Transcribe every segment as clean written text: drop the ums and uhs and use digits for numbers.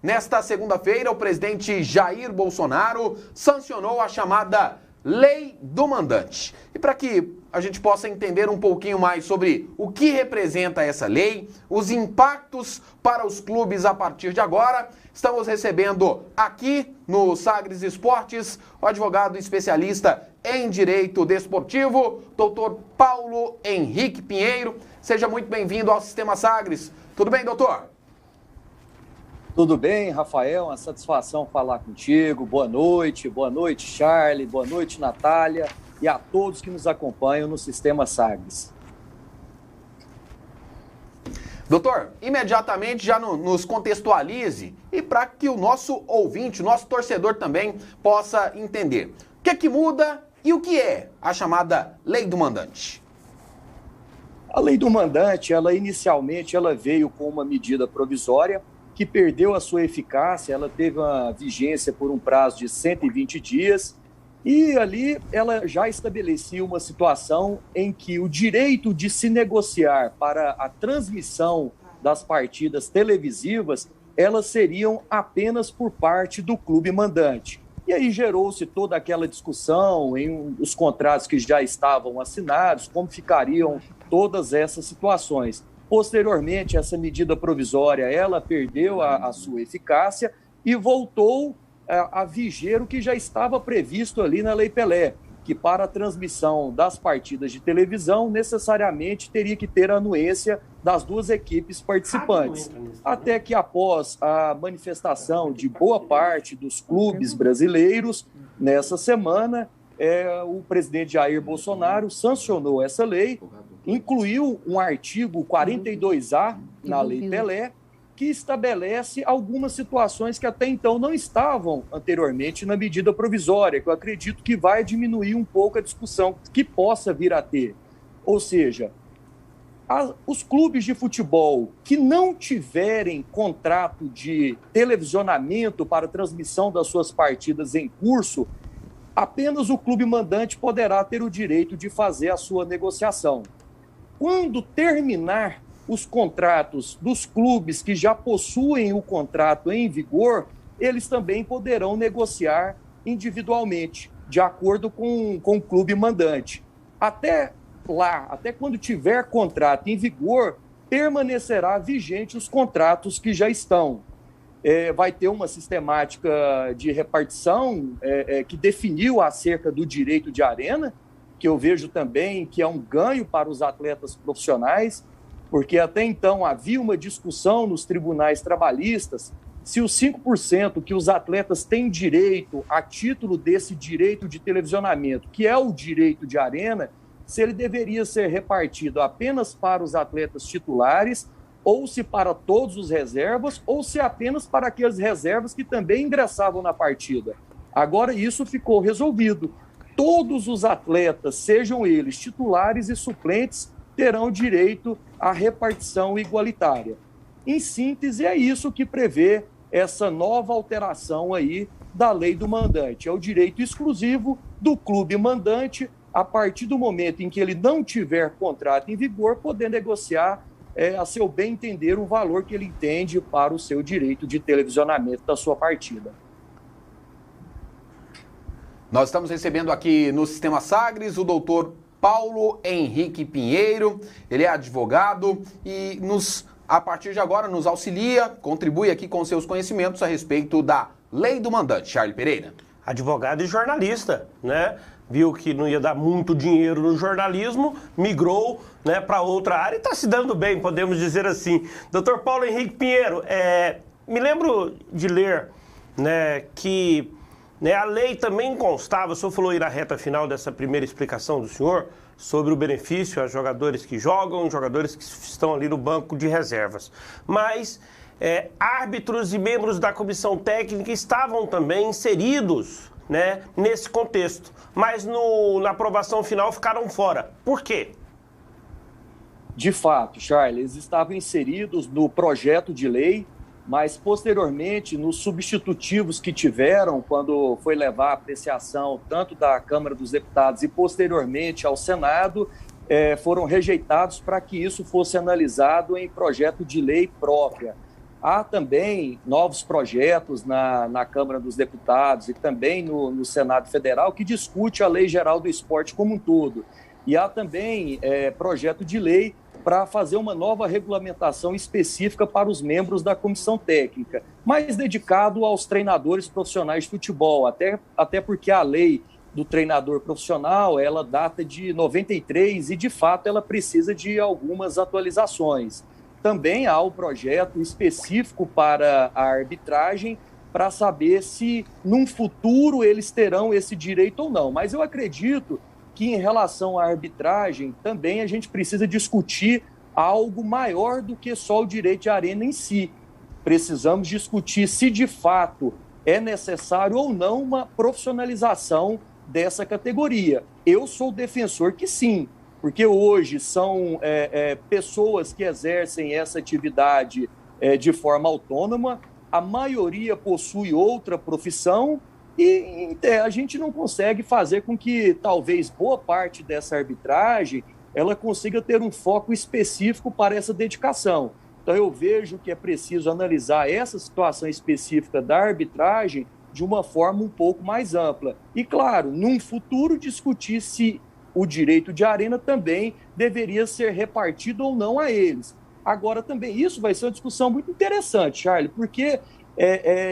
nesta segunda-feira, o presidente Jair Bolsonaro sancionou a chamada Lei do Mandante. E para que a gente possa entender um pouquinho mais sobre o que representa essa lei, os impactos para os clubes a partir de agora, estamos recebendo aqui no Sagres Esportes o advogado especialista em Direito Desportivo, doutor Paulo Henrique Pinheiro. Seja muito bem-vindo ao Sistema Sagres. Tudo bem, doutor? Tudo bem, Rafael, uma satisfação falar contigo. Boa noite, Charlie, boa noite, Natália, e a todos que nos acompanham no Sistema Sagres. Doutor, imediatamente já nos contextualize e para que o nosso ouvinte, o nosso torcedor também possa entender. O que é que muda e o que é a chamada Lei do Mandante? A Lei do Mandante, inicialmente veio com uma medida provisória que perdeu a sua eficácia, ela teve uma vigência por um prazo de 120 dias e ali ela já estabelecia uma situação em que o direito de se negociar para a transmissão das partidas televisivas, elas seriam apenas por parte do clube mandante. E aí gerou-se toda aquela discussão em os contratos que já estavam assinados, como ficariam todas essas situações. Posteriormente, essa medida provisória, ela perdeu a sua eficácia e voltou a viger o que já estava previsto ali na Lei Pelé, que para a transmissão das partidas de televisão, necessariamente teria que ter a anuência das duas equipes participantes. Até que após a manifestação de boa parte dos clubes brasileiros, nessa semana, o presidente Jair Bolsonaro sancionou essa lei, incluiu um artigo 42A na Lei Pelé, que estabelece algumas situações que até então não estavam anteriormente na medida provisória, que eu acredito que vai diminuir um pouco a discussão que possa vir a ter. Ou seja, os clubes de futebol que não tiverem contrato de televisionamento para transmissão das suas partidas em curso, apenas o clube mandante poderá ter o direito de fazer a sua negociação. Quando terminar os contratos dos clubes que já possuem o contrato em vigor, eles também poderão negociar individualmente, de acordo com o clube mandante. Até lá, até quando tiver contrato em vigor, permanecerá vigente os contratos que já estão. Vai ter uma sistemática de repartição que definiu acerca do direito de arena, que eu vejo também que é um ganho para os atletas profissionais, porque até então havia uma discussão nos tribunais trabalhistas se os 5% que os atletas têm direito a título desse direito de televisionamento, que é o direito de arena, se ele deveria ser repartido apenas para os atletas titulares, ou se para todos os reservas, ou se apenas para aqueles reservas que também ingressavam na partida. Agora isso ficou resolvido. Todos os atletas, sejam eles titulares e suplentes, terão direito à repartição igualitária. Em síntese, é isso que prevê essa nova alteração aí da Lei do Mandante. É o direito exclusivo do clube mandante, a partir do momento em que ele não tiver contrato em vigor, poder negociar a seu bem entender o valor que ele entende para o seu direito de televisionamento da sua partida. Nós estamos recebendo aqui no Sistema Sagres o doutor Paulo Henrique Pinheiro. Ele é advogado e a partir de agora nos auxilia, contribui aqui com seus conhecimentos a respeito da Lei do Mandante. Charlie Pereira. Advogado e jornalista, né? Viu que não ia dar muito dinheiro no jornalismo, migrou, né, para outra área e está se dando bem, podemos dizer assim. Doutor Paulo Henrique Pinheiro, me lembro de ler, né, que a lei também constava, o senhor falou aí na reta final dessa primeira explicação do senhor, sobre o benefício a jogadores que jogam, jogadores que estão ali no banco de reservas. Mas árbitros e membros da comissão técnica estavam também inseridos, né, nesse contexto, mas na aprovação final ficaram fora. Por quê? De fato, Charles, eles estavam inseridos no projeto de lei, mas posteriormente nos substitutivos que tiveram quando foi levar a apreciação tanto da Câmara dos Deputados e posteriormente ao Senado, foram rejeitados para que isso fosse analisado em projeto de lei própria. Há também novos projetos na Câmara dos Deputados e também no Senado Federal que discute a Lei Geral do Esporte como um todo. E há também projeto de lei para fazer uma nova regulamentação específica para os membros da comissão técnica, mais dedicado aos treinadores profissionais de futebol, até porque a lei do treinador profissional, ela data de 93 e, de fato, ela precisa de algumas atualizações. Também há o projeto específico para a arbitragem, para saber se, num futuro, eles terão esse direito ou não. Mas eu acredito que, em relação à arbitragem, também a gente precisa discutir algo maior do que só o direito de arena em si. Precisamos discutir se, de fato, é necessário ou não uma profissionalização dessa categoria. Eu sou defensor que sim, porque hoje são pessoas que exercem essa atividade de forma autônoma, a maioria possui outra profissão e a gente não consegue fazer com que talvez boa parte dessa arbitragem ela consiga ter um foco específico para essa dedicação. Então eu vejo que é preciso analisar essa situação específica da arbitragem de uma forma um pouco mais ampla. E claro, num futuro discutir se o direito de arena também deveria ser repartido ou não a eles. Agora também isso vai ser uma discussão muito interessante, Charlie, porque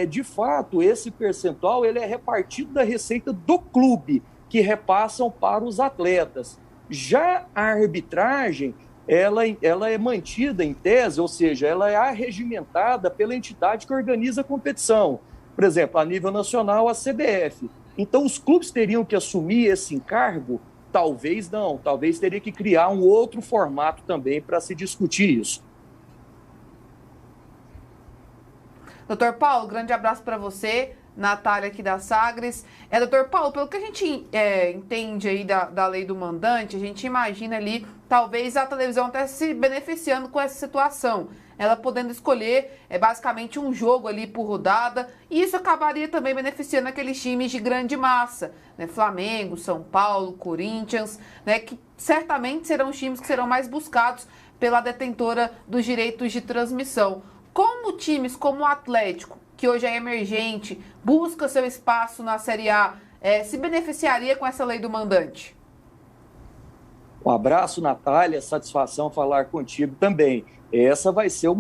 de fato, esse percentual ele é repartido da receita do clube, que repassam para os atletas. Já a arbitragem, ela é mantida em tese, ou seja, ela é arregimentada pela entidade que organiza a competição. Por exemplo, a nível nacional, a CBF. Então, os clubes teriam que assumir esse encargo? Talvez não. Talvez teria que criar um outro formato também para se discutir isso. Doutor Paulo, grande abraço para você, Natália aqui da Sagres. Doutor Paulo, pelo que a gente entende aí da lei do mandante, a gente imagina ali, talvez a televisão até se beneficiando com essa situação. Ela podendo escolher basicamente um jogo ali por rodada, e isso acabaria também beneficiando aqueles times de grande massa, né? Flamengo, São Paulo, Corinthians, né? Que certamente serão os times que serão mais buscados pela detentora dos direitos de transmissão. Como times como o Atlético, que hoje é emergente, busca seu espaço na Série A, se beneficiaria com essa lei do mandante? Um abraço, Natália, satisfação falar contigo também. Essa vai ser um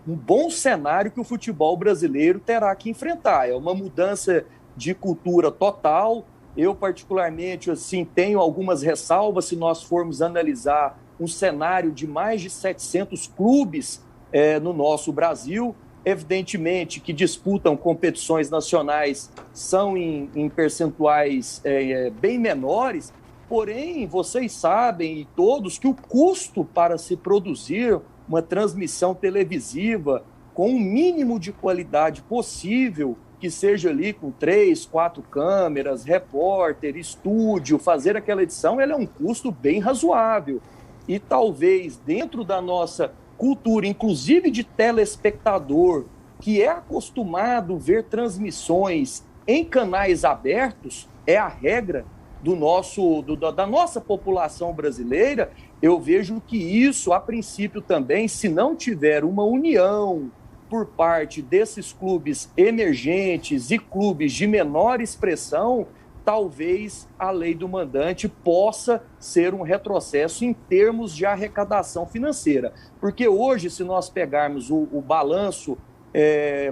bom cenário que o futebol brasileiro terá que enfrentar. É uma mudança de cultura total. Eu, particularmente, assim, tenho algumas ressalvas se nós formos analisar um cenário de mais de 700 clubes no nosso Brasil. Evidentemente que disputam competições nacionais são em percentuais bem menores, porém, vocês sabem, e todos, que o custo para se produzir uma transmissão televisiva com o mínimo de qualidade possível, que seja ali com 3, 4 câmeras, repórter, estúdio, fazer aquela edição, ela é um custo bem razoável. E talvez dentro da nossa cultura, inclusive de telespectador, que é acostumado a ver transmissões em canais abertos, é a regra da nossa população brasileira, eu vejo que isso, a princípio também, se não tiver uma união por parte desses clubes emergentes e clubes de menor expressão, talvez a lei do mandante possa ser um retrocesso em termos de arrecadação financeira. Porque hoje, se nós pegarmos o balanço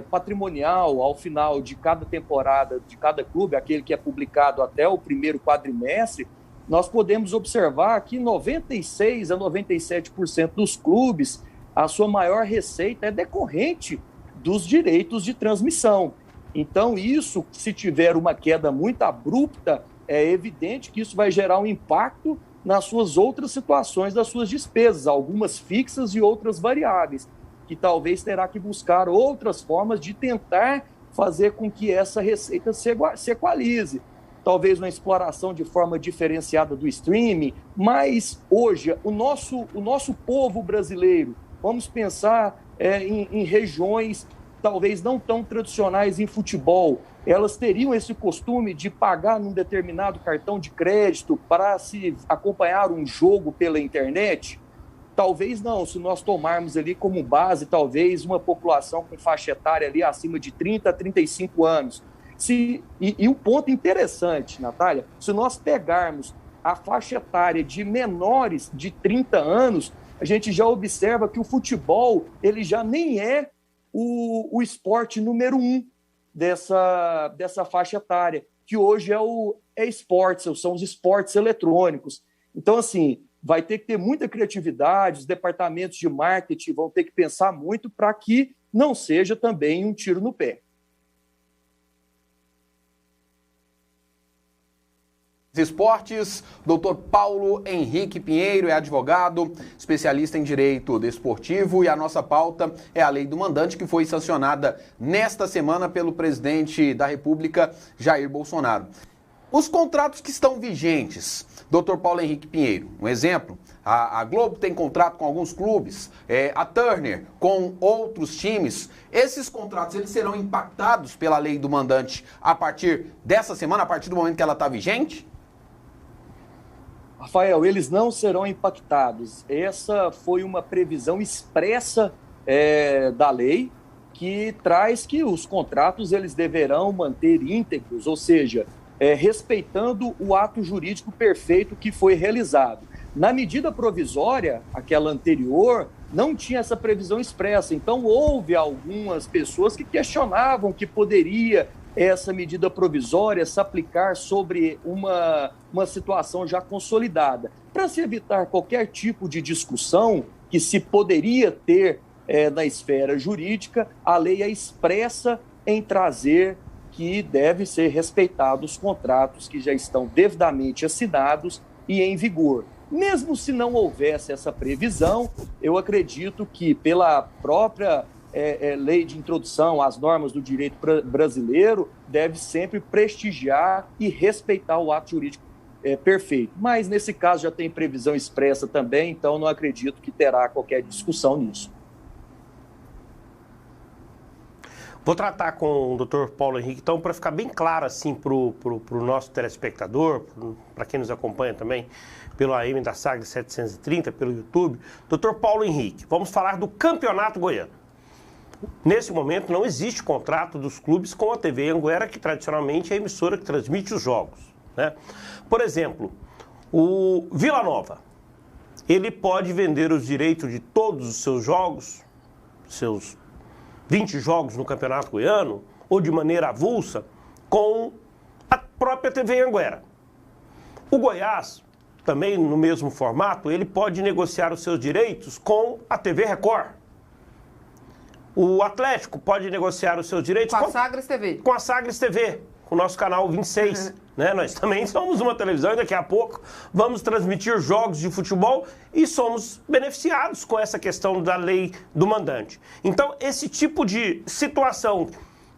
patrimonial ao final de cada temporada, de cada clube, aquele que é publicado até o primeiro quadrimestre, nós podemos observar que 96% a 97% dos clubes, a sua maior receita é decorrente dos direitos de transmissão. Então, isso, se tiver uma queda muito abrupta, é evidente que isso vai gerar um impacto nas suas outras situações, das suas despesas, algumas fixas e outras variáveis, que talvez terá que buscar outras formas de tentar fazer com que essa receita se equalize. Talvez uma exploração de forma diferenciada do streaming, mas hoje o nosso povo brasileiro, vamos pensar em regiões talvez não tão tradicionais em futebol, elas teriam esse costume de pagar num determinado cartão de crédito para se acompanhar um jogo pela internet? Talvez não, se nós tomarmos ali como base, talvez uma população com faixa etária ali acima de 30 a 35 anos. E um ponto interessante, Natália, se nós pegarmos a faixa etária de menores de 30 anos, a gente já observa que o futebol ele já nem é o esporte número 1 dessa faixa etária, que hoje são os esportes eletrônicos. Então, assim, vai ter que ter muita criatividade, os departamentos de marketing vão ter que pensar muito para que não seja também um tiro no pé. Esportes, Dr. Paulo Henrique Pinheiro é advogado, especialista em direito desportivo, e a nossa pauta é a lei do mandante, que foi sancionada nesta semana pelo presidente da República, Jair Bolsonaro. Os contratos que estão vigentes, Dr. Paulo Henrique Pinheiro, um exemplo, a Globo tem contrato com alguns clubes, a Turner com outros times. Esses contratos eles serão impactados pela lei do mandante a partir dessa semana, a partir do momento que ela está vigente? Rafael, eles não serão impactados. Essa foi uma previsão expressa da lei, que traz que os contratos eles deverão manter íntegros, ou seja, respeitando o ato jurídico perfeito que foi realizado. Na medida provisória, aquela anterior, não tinha essa previsão expressa. Então, houve algumas pessoas que questionavam que poderia essa medida provisória se aplicar sobre uma situação já consolidada. Para se evitar qualquer tipo de discussão que se poderia ter na esfera jurídica, a lei é expressa em trazer que devem ser respeitados os contratos que já estão devidamente assinados e em vigor. Mesmo se não houvesse essa previsão, eu acredito que pela própria lei de introdução às normas do direito brasileiro, deve sempre prestigiar e respeitar o ato jurídico perfeito. Mas, nesse caso, já tem previsão expressa também, então não acredito que terá qualquer discussão nisso. Vou tratar com o Dr. Paulo Henrique, então, para ficar bem claro assim para o nosso telespectador, para quem nos acompanha também pelo AM da Sagres 730, pelo YouTube. Dr. Paulo Henrique, vamos falar do Campeonato Goiano. Nesse momento não existe contrato dos clubes com a TV Anguera, que tradicionalmente é a emissora que transmite os jogos, né? Por exemplo, o Vila Nova, ele pode vender os direitos de todos os seus jogos, seus 20 jogos no Campeonato Goiano, ou de maneira avulsa, com a própria TV Anguera. O Goiás, também no mesmo formato, ele pode negociar os seus direitos com a TV Record. O Atlético pode negociar os seus direitos com a Sagres TV. Com a Sagres TV, com o nosso canal 26. Né? Nós também somos uma televisão e daqui a pouco vamos transmitir jogos de futebol e somos beneficiados com essa questão da lei do mandante. Então, esse tipo de situação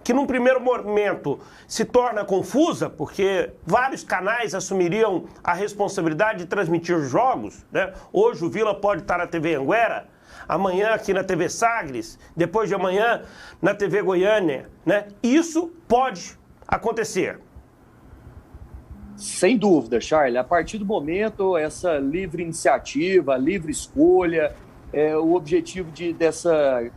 que num primeiro momento se torna confusa, porque vários canais assumiriam a responsabilidade de transmitir jogos, né? Hoje o Vila pode estar na TV Anguera, amanhã aqui na TV Sagres, depois de amanhã na TV Goiânia, né? Isso pode acontecer. Sem dúvida, Charles. A partir do momento, essa livre iniciativa, livre escolha, o objetivo dessa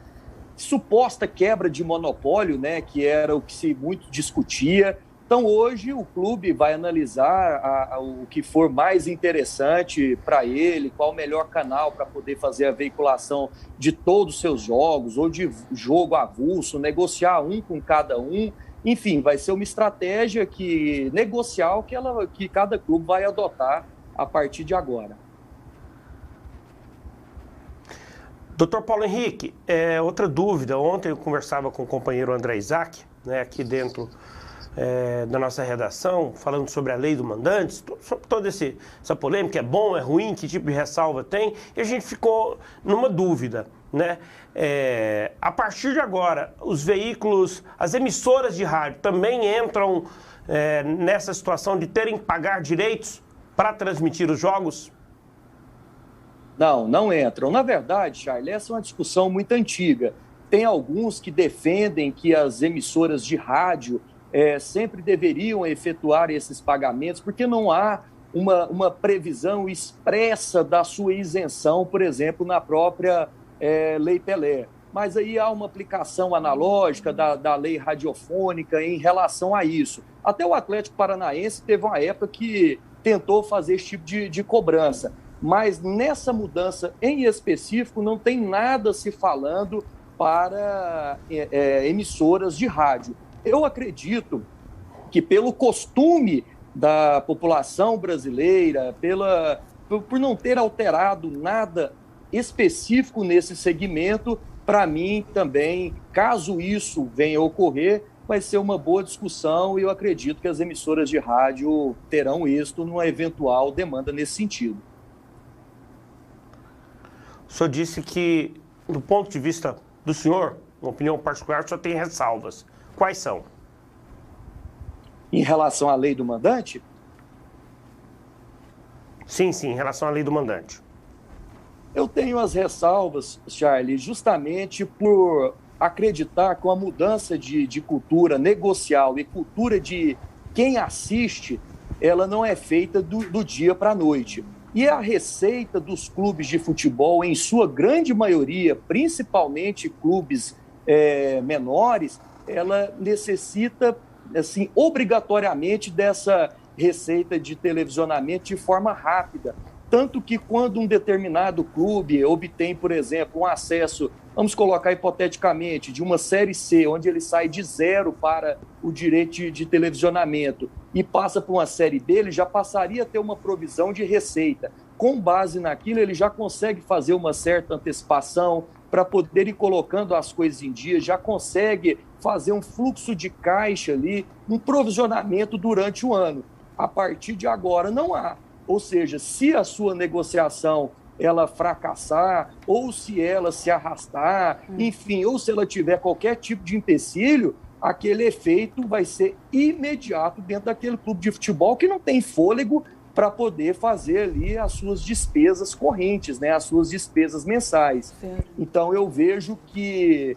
suposta quebra de monopólio, né, que era o que se muito discutia. Então, hoje, o clube vai analisar o que for mais interessante para ele, qual o melhor canal para poder fazer a veiculação de todos os seus jogos, ou de jogo avulso, negociar um com cada um. Enfim, vai ser uma estratégia negocial que cada clube vai adotar a partir de agora. Doutor Paulo Henrique, outra dúvida. Ontem eu conversava com o companheiro André Isaac, né, aqui dentro da nossa redação, falando sobre a lei do mandante, sobre toda essa polêmica, é bom, é ruim, que tipo de ressalva tem, e a gente ficou numa dúvida, né? A partir de agora, os veículos, as emissoras de rádio também entram nessa situação de terem que pagar direitos para transmitir os jogos? Não entram. Na verdade, Charles, essa é uma discussão muito antiga. Tem alguns que defendem que as emissoras de rádio sempre deveriam efetuar esses pagamentos, porque não há uma previsão expressa da sua isenção, por exemplo, na própria Lei Pelé. Mas aí há uma aplicação analógica da lei radiofônica em relação a isso. Até o Atlético Paranaense teve uma época que tentou fazer esse tipo de cobrança. Mas nessa mudança em específico não tem nada se falando para emissoras de rádio. Eu acredito que pelo costume da população brasileira, por não ter alterado nada específico nesse segmento, para mim também, caso isso venha a ocorrer, vai ser uma boa discussão e eu acredito que as emissoras de rádio terão êxito numa eventual demanda nesse sentido. O senhor disse que, do ponto de vista do senhor, uma opinião particular, o senhor tem ressalvas. Quais são? Em relação à lei do mandante? Sim, em relação à lei do mandante. Eu tenho as ressalvas, Charlie, justamente por acreditar que a mudança de cultura negocial e cultura de quem assiste, ela não é feita do dia para a noite. E a receita dos clubes de futebol, em sua grande maioria, principalmente clubes menores, ela necessita, assim, obrigatoriamente dessa receita de televisionamento de forma rápida. Tanto que quando um determinado clube obtém, por exemplo, um acesso, vamos colocar hipoteticamente, de uma Série C, onde ele sai de 0 para o direito de televisionamento e passa para uma Série B, ele já passaria a ter uma provisão de receita. Com base naquilo, ele já consegue fazer uma certa antecipação para poder ir colocando as coisas em dia, já consegue fazer um fluxo de caixa ali, um provisionamento durante o ano. A partir de agora não há. Ou seja, se a sua negociação ela fracassar, ou se ela se arrastar, enfim, ou se ela tiver qualquer tipo de empecilho, aquele efeito vai ser imediato dentro daquele clube de futebol que não tem fôlego para poder fazer ali as suas despesas correntes, né, as suas despesas mensais. Sim. Então, eu vejo que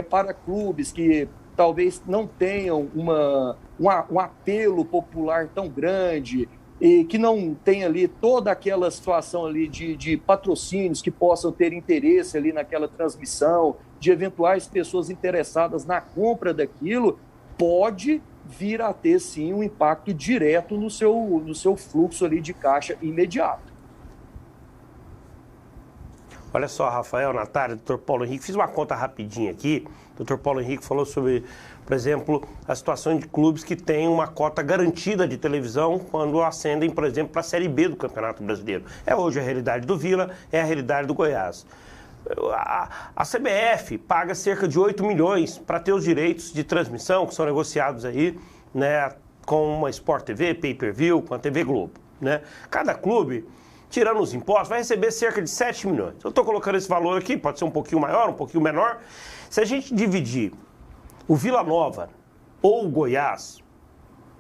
para clubes que talvez não tenham um apelo popular tão grande, e que não tem ali toda aquela situação ali de patrocínios que possam ter interesse ali naquela transmissão, de eventuais pessoas interessadas na compra daquilo, pode vir a ter, sim, um impacto direto no seu fluxo ali de caixa imediato. Olha só, Rafael, Natália, doutor Paulo Henrique, fiz uma conta rapidinha aqui. O doutor Paulo Henrique falou sobre, por exemplo, a situação de clubes que têm uma cota garantida de televisão quando ascendem, por exemplo, para a Série B do Campeonato Brasileiro. É hoje a realidade do Vila, é a realidade do Goiás. A CBF paga cerca de 8 milhões para ter os direitos de transmissão, que são negociados aí, né, com uma Sport TV, Pay-Per-View, com a TV Globo, né? Cada clube, tirando os impostos, vai receber cerca de 7 milhões. Eu estou colocando esse valor aqui, pode ser um pouquinho maior, um pouquinho menor. Se a gente dividir o Vila Nova ou o Goiás,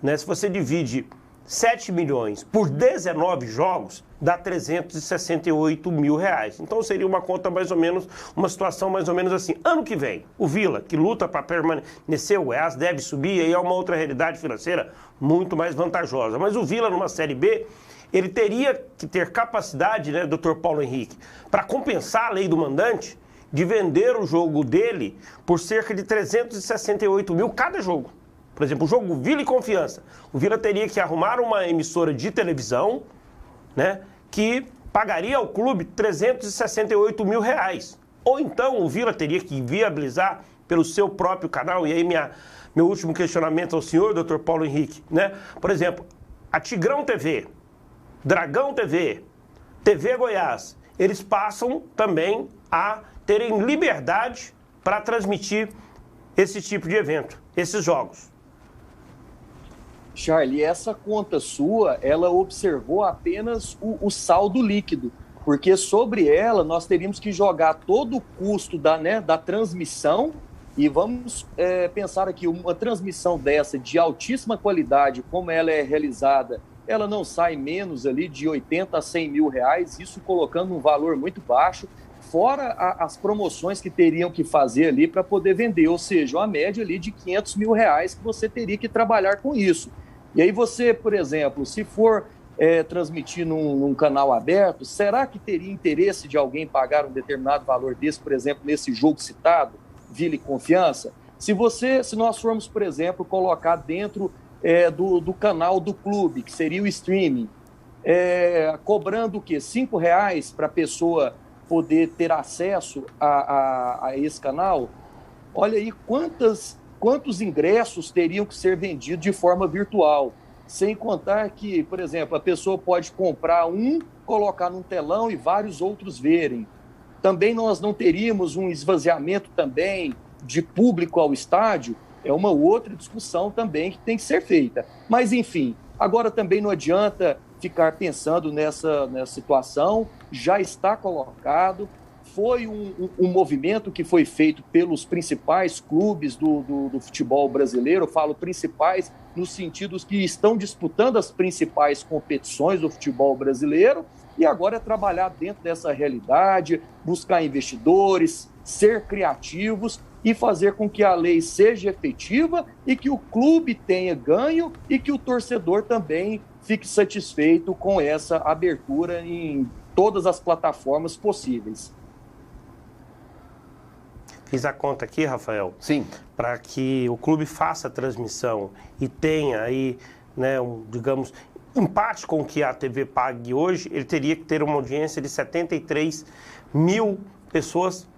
né, se você divide 7 milhões por 19 jogos, dá 368 mil reais. Então seria uma conta mais ou menos, uma situação mais ou menos assim. Ano que vem, o Vila, que luta para permanecer, o Goiás deve subir, aí é uma outra realidade financeira muito mais vantajosa. Mas o Vila numa Série B, ele teria que ter capacidade, né, doutor Paulo Henrique, para compensar a lei do mandante, de vender o jogo dele por cerca de 368 mil cada jogo. Por exemplo, o jogo Vila e Confiança. O Vila teria que arrumar uma emissora de televisão, né, que pagaria ao clube 368 mil reais. Ou então o Vila teria que viabilizar pelo seu próprio canal. E aí meu último questionamento ao senhor, doutor Paulo Henrique, né? Por exemplo, a Tigrão TV, Dragão TV, TV Goiás, eles passam também a terem liberdade para transmitir esse tipo de evento, esses jogos. Charlie, essa conta sua, ela observou apenas o saldo líquido, porque sobre ela nós teríamos que jogar todo o custo da transmissão e vamos pensar aqui, uma transmissão dessa de altíssima qualidade, como ela é realizada, ela não sai menos ali de 80 a 100 mil reais, isso colocando um valor muito baixo, fora as promoções que teriam que fazer ali para poder vender, ou seja, uma média ali de 500 mil reais que você teria que trabalhar com isso. E aí você, por exemplo, se for transmitir num canal aberto, será que teria interesse de alguém pagar um determinado valor desse, por exemplo, nesse jogo citado, Vila e Confiança? Se nós formos, por exemplo, colocar dentro do canal do clube, que seria o streaming, cobrando o quê? R$5 para a pessoa poder ter acesso a esse canal? Olha aí quantos ingressos teriam que ser vendidos de forma virtual. Sem contar que, por exemplo, a pessoa pode comprar colocar num telão e vários outros verem. Também nós não teríamos um esvaziamento também de público ao estádio, é uma outra discussão também que tem que ser feita. Mas, enfim, agora também não adianta ficar pensando nessa situação, já está colocado, foi um movimento que foi feito pelos principais clubes do futebol brasileiro, eu falo principais nos sentidos que estão disputando as principais competições do futebol brasileiro, e agora é trabalhar dentro dessa realidade, buscar investidores, ser criativos e fazer com que a lei seja efetiva e que o clube tenha ganho e que o torcedor também fique satisfeito com essa abertura em todas as plataformas possíveis. Fiz a conta aqui, Rafael. Sim. Para que o clube faça a transmissão e tenha aí, né, digamos, empate com o que a TV pague hoje, ele teria que ter uma audiência de 73 mil pessoas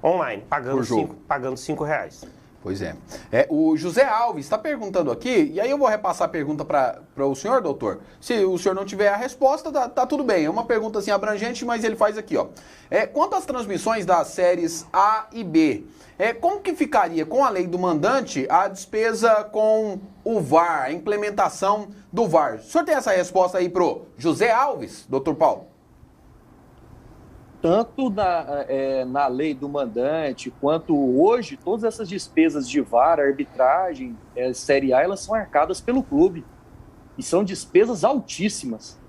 online, pagando R$5. Pois é. O José Alves está perguntando aqui, e aí eu vou repassar a pergunta para o senhor, doutor. Se o senhor não tiver a resposta, tá tudo bem. É uma pergunta assim abrangente, mas ele faz aqui, ó. Quanto às transmissões das séries A e B, como que ficaria com a lei do mandante a despesa com o VAR, a implementação do VAR? O senhor tem essa resposta aí pro José Alves, doutor Paulo? Tanto na lei do mandante, quanto hoje, todas essas despesas de VAR, arbitragem, Série A, elas são arcadas pelo clube. E são despesas altíssimas.